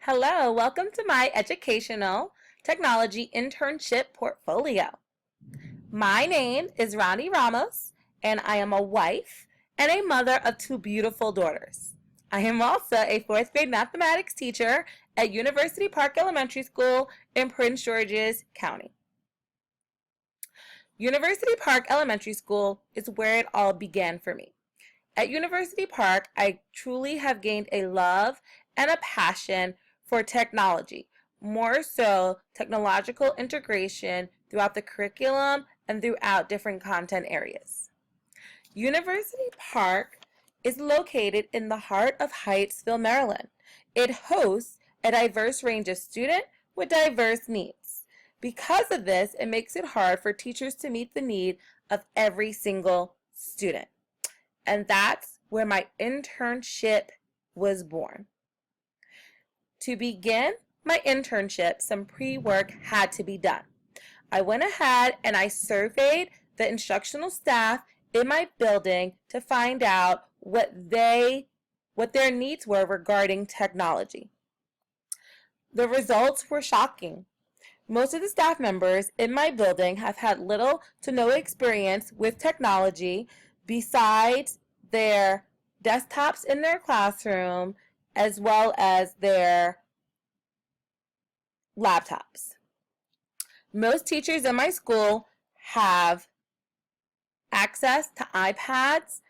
Hello, welcome to my educational technology internship portfolio. My name is Ronnie Ramos, and I am a wife and a mother of two beautiful daughters. I am also a fourth grade mathematics teacher at University Park Elementary School in Prince George's County. University Park Elementary School is where it all began for me. At University Park, I truly have gained a love and a passion for technology, more so technological integration throughout the curriculum and throughout different content areas. University Park is located in the heart of Hyattsville, Maryland. It hosts a diverse range of students with diverse needs. Because of this, it makes it hard for teachers to meet the need of every single student. And that's where my internship was born. To begin my internship, some pre-work had to be done. I went ahead and I surveyed the instructional staff in my building to find out what their needs were regarding technology. The results were shocking. Most of the staff members in my building have had little to no experience with technology besides their desktops in their classroom as well as their laptops. Most teachers in my school have access to iPads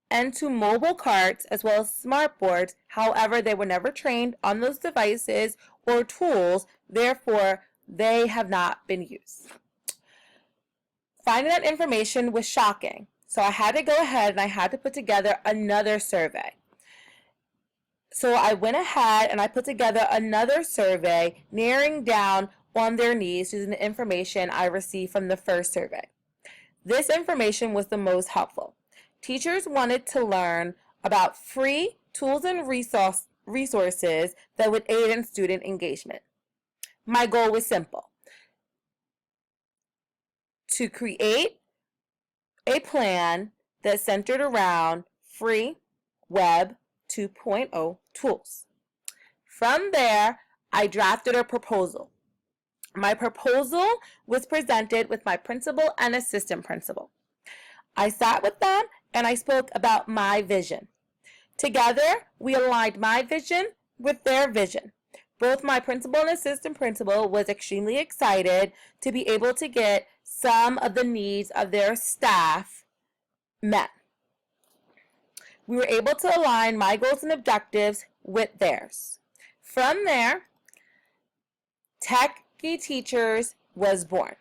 and to mobile carts as well as smartboards. However, they were never trained on those devices or tools, therefore they have not been used. Finding that information was shocking, so I had to go ahead and I had to put together another survey. So I went ahead and I put together another survey narrowing down on their needs using the information I received from the first survey. This information was the most helpful. Teachers wanted to learn about free tools and resources that would aid in student engagement. My goal was simple: to create a plan that centered around free Web 2.0 tools. From there, I drafted a proposal. My proposal was presented with my principal and assistant principal. I sat with them and I spoke about my vision. Together, we aligned my vision with their vision. Both my principal and assistant principal was extremely excited to be able to get some of the needs of their staff met. We were able to align my goals and objectives with theirs. From there, Techie Teachers was born.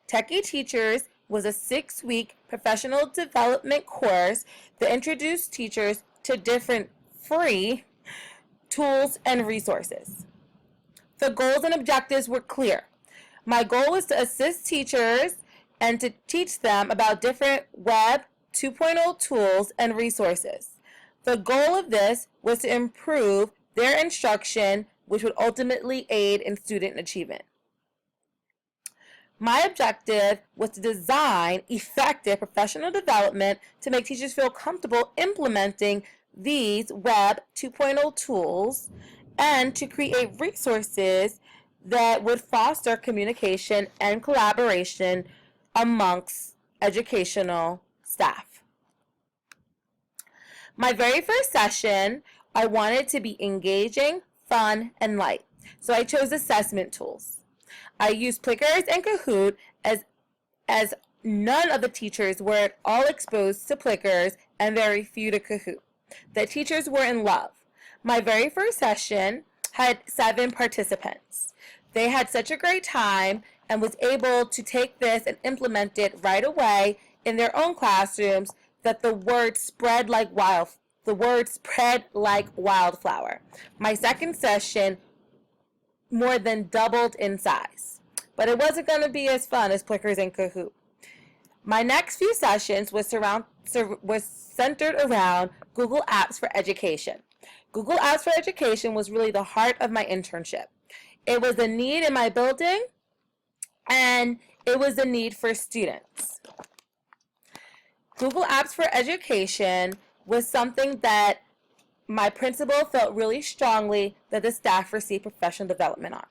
Techie Teachers was a 6-week professional development course that introduced teachers to different free tools and resources. The goals and objectives were clear. My goal was to assist teachers and to teach them about different Web 2.0 tools and resources. The goal of this was to improve their instruction, which would ultimately aid in student achievement. My objective was to design effective professional development to make teachers feel comfortable implementing these Web 2.0 tools and to create resources that would foster communication and collaboration amongst educational staff. My very first session, I wanted to be engaging, fun, and light, so I chose assessment tools. I used Plickers and Kahoot as none of the teachers were at all exposed to Plickers and very few to Kahoot. The teachers were in love. My very first session had 7 participants. They had such a great time and was able to take this and implement it right away in their own classrooms that the word spread like wildflower. My second session more than doubled in size, but it wasn't going to be as fun as Plickers and Kahoot. My next few sessions was centered around Google Apps for Education. Google Apps for Education was really the heart of my internship. It was a need in my building, and it was a need for students. Google Apps for Education was something that my principal felt really strongly that the staff receive professional development on.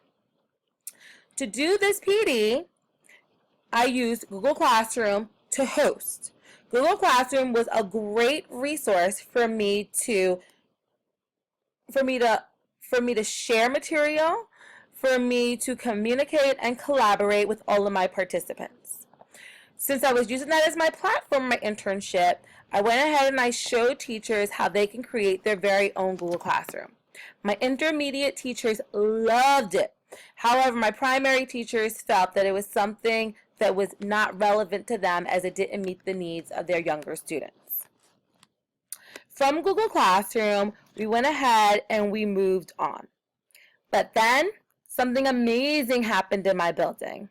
To do this PD, I used Google Classroom to host. Google Classroom was a great resource for me to share material, for me to communicate and collaborate with all of my participants. Since I was using that as my platform, my internship, I went ahead and I showed teachers how they can create their very own Google Classroom. My intermediate teachers loved it. However, my primary teachers felt that it was something that was not relevant to them as it didn't meet the needs of their younger students. From Google Classroom, we went ahead and we moved on. But then, something amazing happened in my building.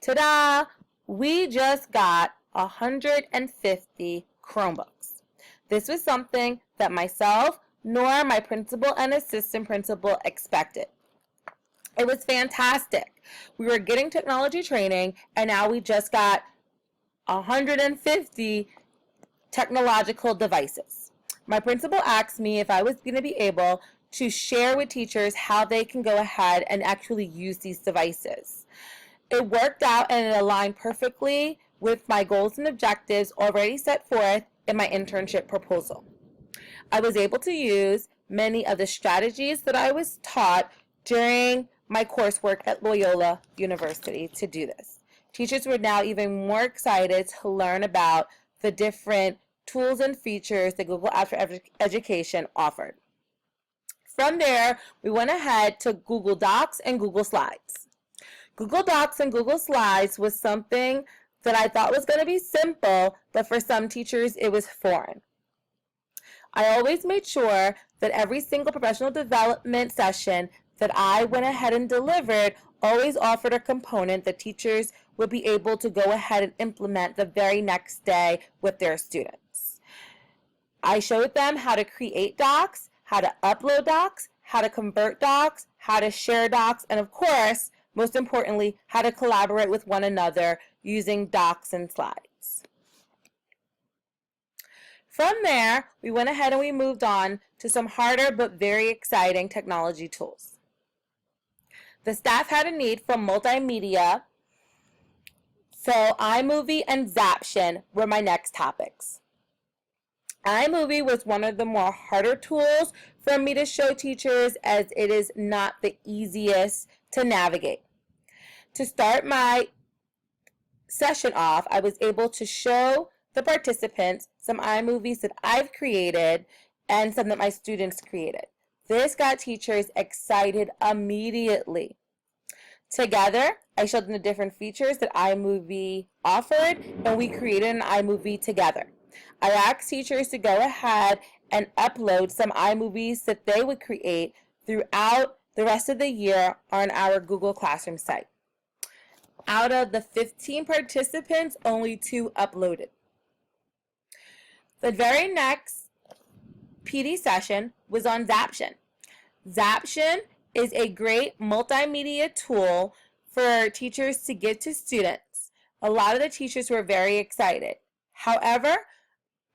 Ta-da! We just got 150 Chromebooks. This was something that myself nor my principal and assistant principal expected. It was fantastic. We were getting technology training, and now we just got 150 technological devices. My principal asked me if I was going to be able to share with teachers how they can go ahead and actually use these devices. It worked out and it aligned perfectly with my goals and objectives already set forth in my internship proposal. I was able to use many of the strategies that I was taught during my coursework at Loyola University to do this. Teachers were now even more excited to learn about the different tools and features that Google Apps for Education offered. From there, we went ahead to Google Docs and Google Slides. Google Docs and Google Slides was something that I thought was going to be simple, but for some teachers it was foreign. I always made sure that every single professional development session that I went ahead and delivered always offered a component that teachers would be able to go ahead and implement the very next day with their students. I showed them how to create docs, how to upload docs, how to convert docs, how to share docs, and of course, most importantly, how to collaborate with one another using docs and slides. From there, we went ahead and we moved on to some harder but very exciting technology tools. The staff had a need for multimedia, so iMovie and Zaption were my next topics. iMovie was one of the more harder tools for me to show teachers as it is not the easiest to navigate. To start my session off, I was able to show the participants some iMovies that I've created and some that my students created. This got teachers excited immediately. Together, I showed them the different features that iMovie offered, and we created an iMovie together. I asked teachers to go ahead and upload some iMovies that they would create throughout the rest of the year on our Google Classroom site. Out of the 15 participants, only 2 uploaded. The very next PD session was on Zaption. Zaption is a great multimedia tool for teachers to give to students. A lot of the teachers were very excited. However,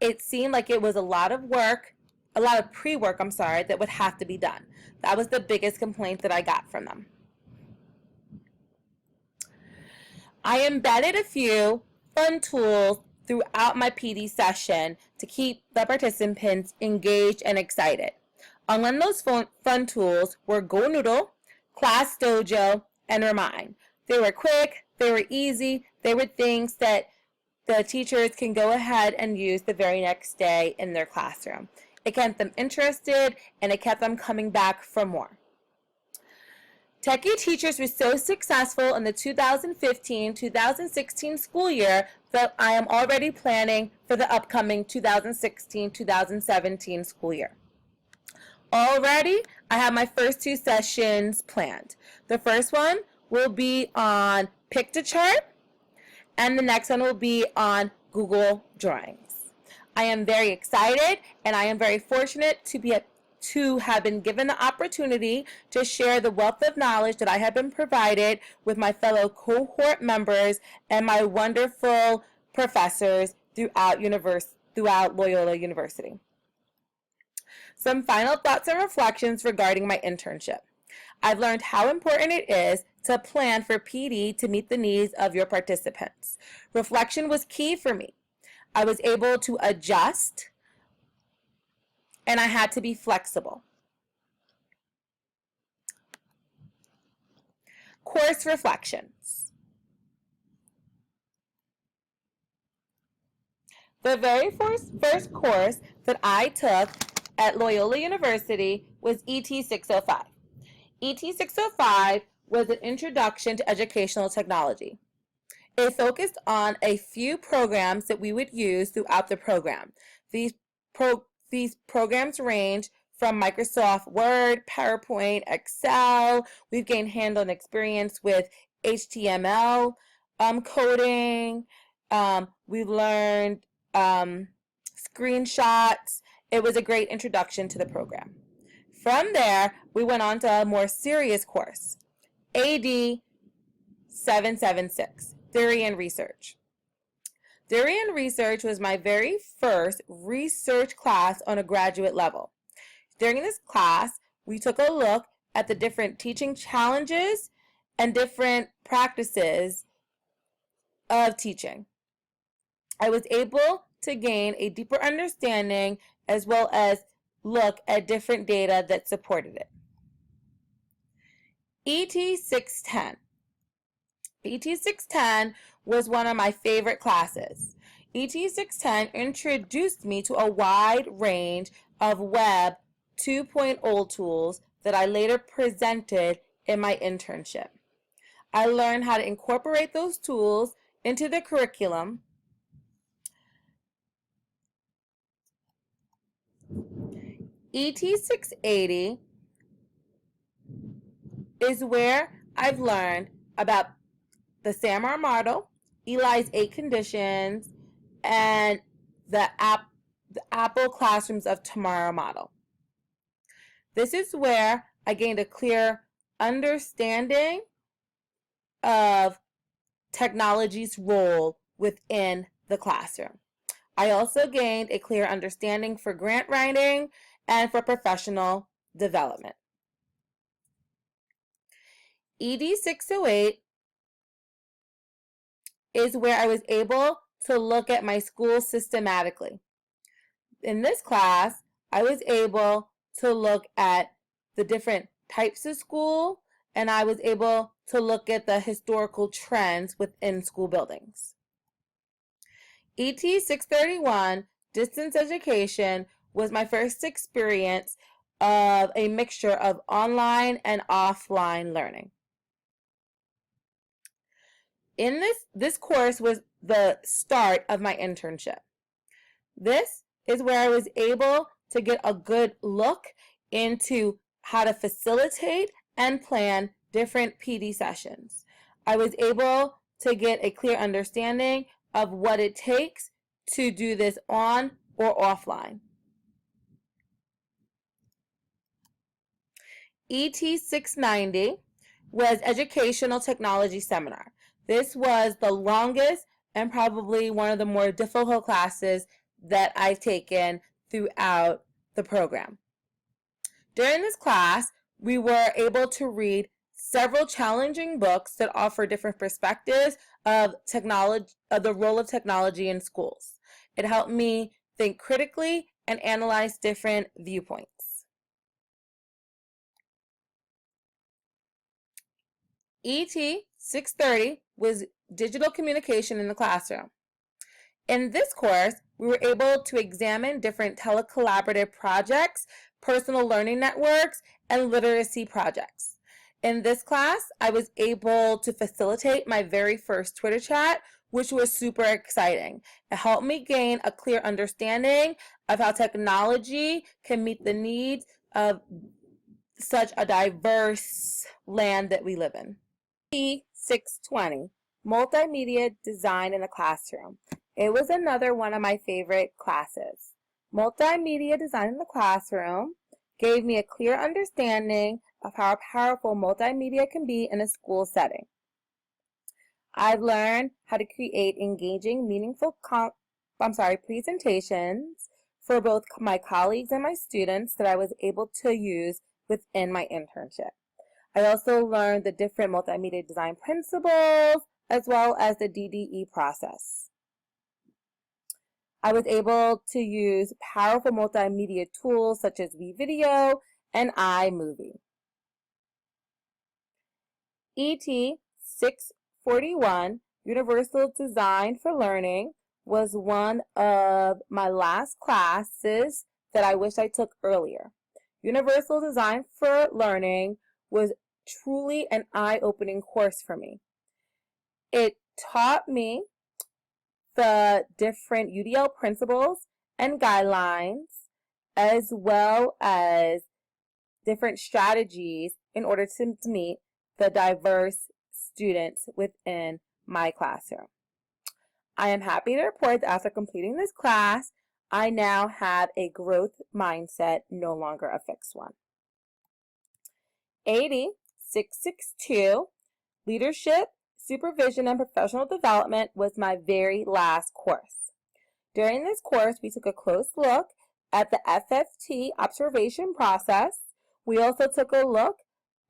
it seemed like it was a lot of pre-work, that would have to be done. That was the biggest complaint that I got from them. I embedded a few fun tools throughout my PD session to keep the participants engaged and excited. Among those fun tools were Go Noodle, Class Dojo, and Remind. They were quick, they were easy, they were things that the teachers can go ahead and use the very next day in their classroom. It kept them interested and it kept them coming back for more. Techie teachers were so successful in the 2015-2016 school year that I am already planning for the upcoming 2016-2017 school year. Already, I have my first 2 sessions planned. The first one will be on Pictochart, and the next one will be on Google Drawings. I am very excited, and I am very fortunate to have been given the opportunity to share the wealth of knowledge that I have been provided with my fellow cohort members and my wonderful professors throughout Loyola University. Some final thoughts and reflections regarding my internship. I've learned how important it is to plan for PD to meet the needs of your participants. Reflection was key for me. I was able to adjust and I had to be flexible. Course reflections. The very first course that I took at Loyola University was ET 605. ET 605 was an introduction to educational technology. It focused on a few programs that we would use throughout the program. These programs range from Microsoft Word, PowerPoint, Excel. We've gained hands-on experience with HTML coding. We've learned screenshots. It was a great introduction to the program. From there, we went on to a more serious course, AD 776, Theory and Research. Theory and Research was my very first research class on a graduate level. During this class, we took a look at the different teaching challenges and different practices of teaching. I was able to gain a deeper understanding as well as look at different data that supported it. ET 610. ET 610 was one of my favorite classes. ET 610 introduced me to a wide range of Web 2.0 tools that I later presented in my internship. I learned how to incorporate those tools into the curriculum. ET 680 is where I've learned about the SAMR model, Eli's 8 conditions, and the Apple Classrooms of Tomorrow model. This is where I gained a clear understanding of technology's role within the classroom. I also gained a clear understanding for grant writing and for professional development. ED 608 is where I was able to look at my school systematically. In this class, I was able to look at the different types of school, and I was able to look at the historical trends within school buildings. ET 631, distance education, was my first experience of a mixture of online and offline learning. In this course was the start of my internship. This is where I was able to get a good look into how to facilitate and plan different PD sessions. I was able to get a clear understanding of what it takes to do this on or offline. ET 690 was Educational Technology Seminar. This was the longest and probably one of the more difficult classes that I've taken throughout the program. During this class, we were able to read several challenging books that offer different perspectives of technology, of the role of technology in schools. It helped me think critically and analyze different viewpoints. ET 630 was digital communication in the classroom. In this course, we were able to examine different telecollaborative projects, personal learning networks, and literacy projects. In this class, I was able to facilitate my very first Twitter chat, which was super exciting. It helped me gain a clear understanding of how technology can meet the needs of such a diverse land that we live in. P620, Multimedia Design in the Classroom. It was another one of my favorite classes. Multimedia Design in the Classroom gave me a clear understanding of how powerful multimedia can be in a school setting. I've learned how to create engaging, meaningful presentations for both my colleagues and my students that I was able to use within my internship. I also learned the different multimedia design principles as well as the DDE process. I was able to use powerful multimedia tools such as WeVideo and iMovie. ET 641, Universal Design for Learning, was one of my last classes that I wish I took earlier. Universal Design for Learning was truly an eye-opening course for me. It taught me the different UDL principles and guidelines, as well as different strategies in order to meet the diverse students within my classroom. I am happy to report that after completing this class, I now have a growth mindset, no longer a fixed one. 662, Leadership, Supervision, and Professional Development was my very last course. During this course, we took a close look at the FFT observation process. We also took a look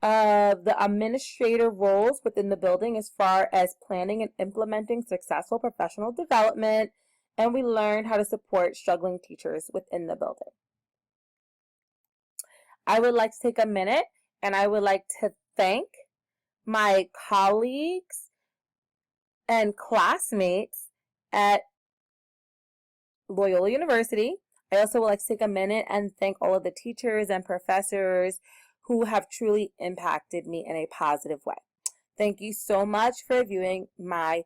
of the administrative roles within the building as far as planning and implementing successful professional development, and we learned how to support struggling teachers within the building. I would like to take a minute and I would like to thank my colleagues and classmates at Loyola University. I also would like to take a minute and thank all of the teachers and professors who have truly impacted me in a positive way. Thank you so much for viewing my